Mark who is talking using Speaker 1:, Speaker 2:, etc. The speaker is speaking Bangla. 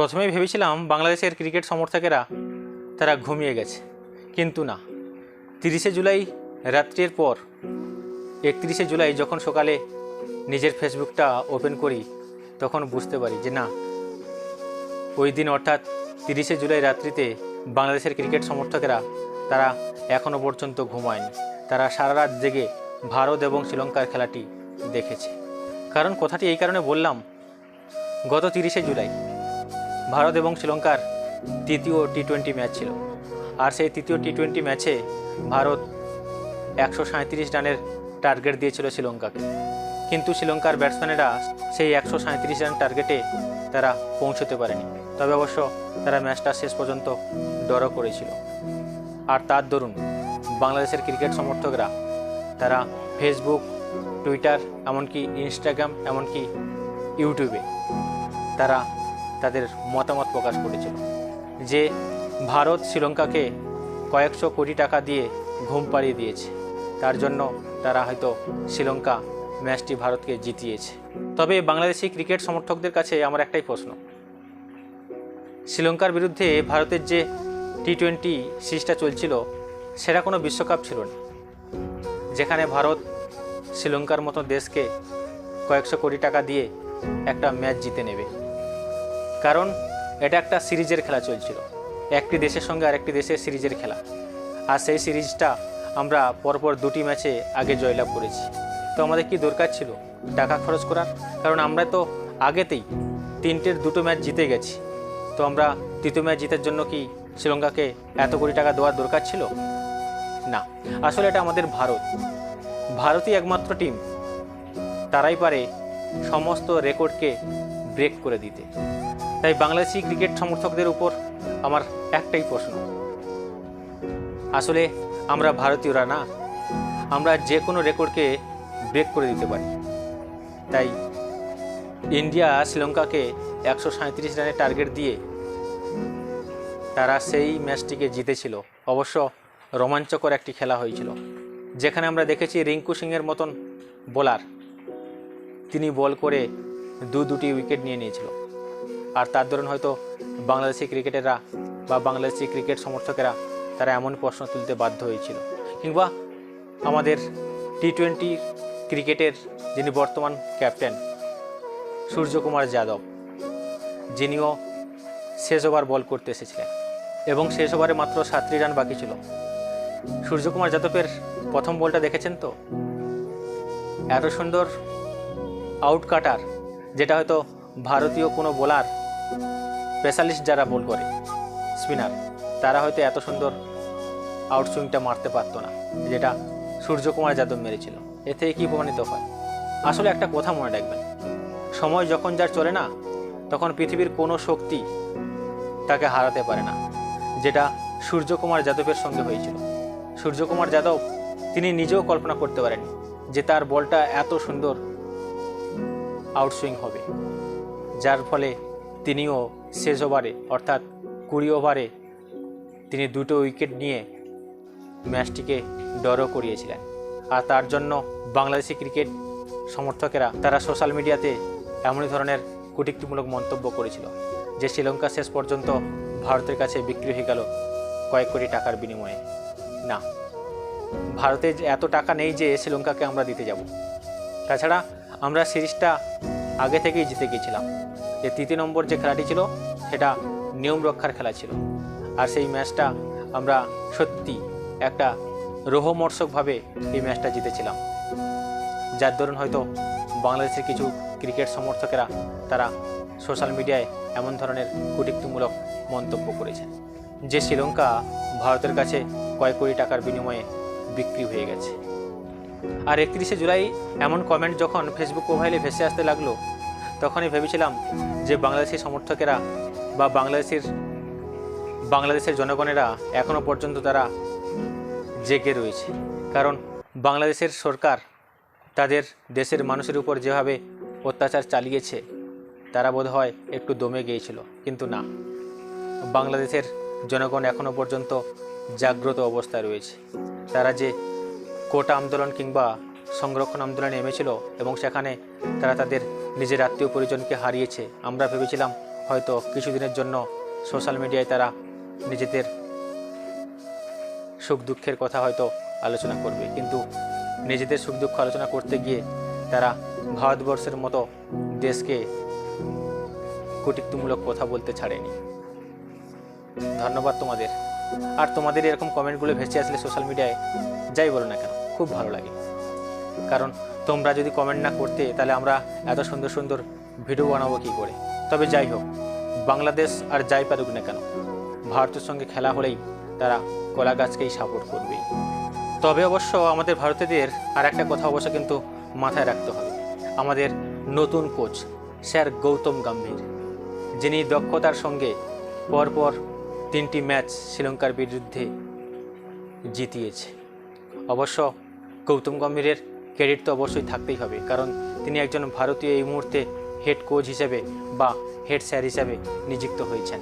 Speaker 1: প্রথমেই ভেবেছিলাম বাংলাদেশের ক্রিকেট সমর্থকেরা তারা ঘুমিয়ে গেছে, কিন্তু না। 30শে জুলাই রাত্রির পর 31শে জুলাই যখন সকালে নিজের ফেসবুকটা ওপেন করি, তখন বুঝতে পারি যে না, ওই দিন অর্থাৎ 30শে জুলাই রাত্রিতে বাংলাদেশের ক্রিকেট সমর্থকেরা তারা এখনও পর্যন্ত ঘুমায়নি। তারা সারা রাত জেগে ভারত এবং শ্রীলঙ্কার খেলাটি দেখেছে। কারণ কথাটি এই কারণে বললাম, গত 30শে জুলাই ভারত এবং শ্রীলঙ্কার তৃতীয় টি-20 ম্যাচ ছিল। আর সেই তৃতীয় টি-20 ম্যাচে ভারত 137 রানের টার্গেট দিয়েছিল শ্রীলঙ্কাকে, কিন্তু শ্রীলঙ্কার ব্যাটসম্যানেরা সেই 137 রান টার্গেটে তারা পৌঁছতে পারেনি। তবে অবশ্য তারা ম্যাচটা শেষ পর্যন্ত ড্র করেছিল। আর তার দরুন বাংলাদেশের ক্রিকেট সমর্থকরা তারা ফেসবুক, টুইটার, এমনকি ইনস্টাগ্রাম, এমনকি ইউটিউবে তারা তাদের মতামত প্রকাশ করেছিল যে ভারত শ্রীলঙ্কাকে কয়েকশো কোটি টাকা দিয়ে ঘুম পাড়িয়ে দিয়েছে, তার জন্য তারা হয়তো শ্রীলঙ্কা ম্যাচটি ভারতকে জিতিয়েছে। তবে বাংলাদেশি ক্রিকেট সমর্থকদের কাছে আমার একটাই প্রশ্ন, শ্রীলঙ্কার বিরুদ্ধে ভারতের যে টি-20 সিরিজটা চলছিল, সেটা কোনো বিশ্বকাপ ছিল না, যেখানে ভারত শ্রীলঙ্কার মতো দেশকে কয়েকশো কোটি টাকা দিয়ে একটা ম্যাচ জিতে নেবে। কারণ এটা একটা সিরিজের খেলা চলছিল, একটি দেশের সঙ্গে আরেকটি দেশের সিরিজের খেলা। আর সেই সিরিজটা আমরা পরপর দুটি ম্যাচে আগে জয়লাভ করেছি। তো আমাদের কি দরকার ছিল টাকা খরচ করার? কারণ আমরা তো আগেতেই 3টের 2টো ম্যাচ জিতে গেছি। তো আমরা তৃতীয় ম্যাচ জিতার জন্য কি শ্রীলঙ্কাকে এত কোটি টাকা দেওয়ার দরকার ছিল? না, আসলে এটা আমাদের ভারতই একমাত্র টিম, তারাই পারে সমস্ত রেকর্ডকে ব্রেক করে দিতে। তাই বাংলাদেশি ক্রিকেট সমর্থকদের উপর আমার একটাই প্রশ্ন, আসলে আমরা ভারতীয়রা না, আমরা যে কোনো রেকর্ডকে ব্রেক করে দিতে পারি। তাই ইন্ডিয়া শ্রীলঙ্কাকে 137 রানের টার্গেট দিয়ে তারা সেই ম্যাচটিকে জিতেছিল। অবশ্য রোমাঞ্চকর একটি খেলা হয়েছিল, যেখানে আমরা দেখেছি রিঙ্কু সিংয়ের মতন বোলার, তিনি বল করে দুটি উইকেট নিয়ে নিয়েছিল। আর তার দরুন হয়তো বাংলাদেশি ক্রিকেটাররা বা বাংলাদেশি ক্রিকেট সমর্থকেরা তারা এমন প্রশ্ন তুলতে বাধ্য হয়েছিল। কিংবা আমাদের টি-20 ক্রিকেটের যিনি বর্তমান ক্যাপ্টেন সূর্যকুমার যাদব, যিনিও শেষ ওভার বল করতে এসেছিলেন এবং শেষ ওভারে মাত্র 7 রান বাকি ছিল। সূর্যকুমার যাদবের প্রথম বলটা দেখেছেন তো, এত সুন্দর আউট কাটার, যেটা হয়তো ভারতীয় কোনো বোলার, স্পেশালিস্ট যারা বল করে, স্পিনার, তারা হয়তো এত সুন্দর আউটসুইংটা মারতে পারতো না, যেটা সূর্যকুমার যাদব মেরেছিল। এ থেকে কী প্রমাণিত হয়? আসলে একটা কথা মনে রাখবেন, সময় যখন যার চলে না, তখন পৃথিবীর কোনো শক্তি তাকে হারাতে পারে না, যেটা সূর্যকুমার যাদবের সঙ্গে হয়েছিল। সূর্যকুমার যাদব তিনি নিজেও কল্পনা করতে পারেন যে তার বলটা এত সুন্দর আউটসুইং হবে, যার ফলে তিনিও শেষ ওভারে অর্থাৎ 20 ওভারে তিনি 2টো উইকেট নিয়ে ম্যাচটিকে ড্র করিয়েছিলেন। আর তার জন্য বাংলাদেশি ক্রিকেট সমর্থকেরা তারা সোশ্যাল মিডিয়াতে এমনই ধরনের কটূক্তিমূলক মন্তব্য করেছিল যে শ্রীলঙ্কা শেষ পর্যন্ত ভারতের কাছে বিক্রি হয়ে গেল কয়েক কোটি টাকার বিনিময়ে। না, ভারতে এত টাকা নেই যে শ্রীলঙ্কাকে আমরা দিতে যাব। তাছাড়া আমরা সিরিজটা আগে থেকেই জিতে গিয়েছিলাম। যে 3 নম্বর যে খেলাটি ছিল, সেটা নিয়ম রক্ষার খেলা ছিল। আর সেই ম্যাচটা আমরা সত্যি একটা রোমহর্ষকভাবে এই ম্যাচটা জিতেছিলাম, যার দরুন হয়তো বাংলাদেশের কিছু ক্রিকেট সমর্থকেরা তারা সোশ্যাল মিডিয়ায় এমন ধরনের কটূক্তিমূলক মন্তব্য করেছেন যে শ্রীলঙ্কা ভারতের কাছে কয়েক কোটি টাকার বিনিময়ে বিক্রি হয়ে গেছে। আর 31শে জুলাই এমন কমেন্ট যখন ফেসবুক প্রোফাইলে ভেসে আসতে লাগলো, তখনই ভেবেছিলাম যে বাংলাদেশি সমর্থকেরা বা বাংলাদেশের জনগণেরা এখনও পর্যন্ত তারা জেগে রয়েছে। কারণ বাংলাদেশের সরকার তাদের দেশের মানুষের উপর যেভাবে অত্যাচার চালিয়েছে, তারা বোধহয় একটু দমে গিয়েছিল, কিন্তু না, বাংলাদেশের জনগণ এখনও পর্যন্ত জাগ্রত অবস্থায় রয়েছে। তারা যে কোটা আন্দোলন কিংবা সংরক্ষণ আন্দোলনে নেমেছিল এবং সেখানে তারা তাদের নিজের আত্মীয় পরিজনকে হারিয়েছে, আমরা ভেবেছিলাম হয়তো কিছুদিনের জন্য সোশ্যাল মিডিয়ায় তারা নিজেদের সুখ দুঃখের কথা হয়তো আলোচনা করবে, কিন্তু নিজেদের সুখ দুঃখ আলোচনা করতে গিয়ে তারা ভারতবর্ষের মতো দেশকে কটূক্তিমূলক কথা বলতে ছাড়েনি। ধন্যবাদ তোমাদের। আর তোমাদের এরকম কমেন্টগুলো ভেসে আসলে সোশ্যাল মিডিয়ায়, যাই বলো না কেন, খুব ভালো লাগে। কারণ তোমরা যদি কমেন্ট না করতে তাহলে আমরা এত সুন্দর সুন্দর ভিডিও বানাবো কী করে। তবে যাই হোক, বাংলাদেশ আর যাই পারুক না কেন, ভারতের সঙ্গে খেলা হলেই তারা কলা গাছকেই সাপোর্ট করবেই। তবে অবশ্য আমাদের ভারতীয়দের আর একটা কথা অবশ্য কিন্তু মাথায় রাখতে হবে, আমাদের নতুন কোচ স্যার গৌতম গম্ভীর, যিনি দক্ষতার সঙ্গে পরপর 3টি ম্যাচ শ্রীলঙ্কার বিরুদ্ধে জিতিয়েছে। অবশ্য গৌতম গম্ভীরের ক্রেডিট তো অবশ্যই থাকতেই হবে, কারণ তিনি একজন ভারতীয় এই মুহূর্তে হেড কোচ হিসেবে বা হেড স্যার হিসেবে নিযুক্ত হয়েছেন।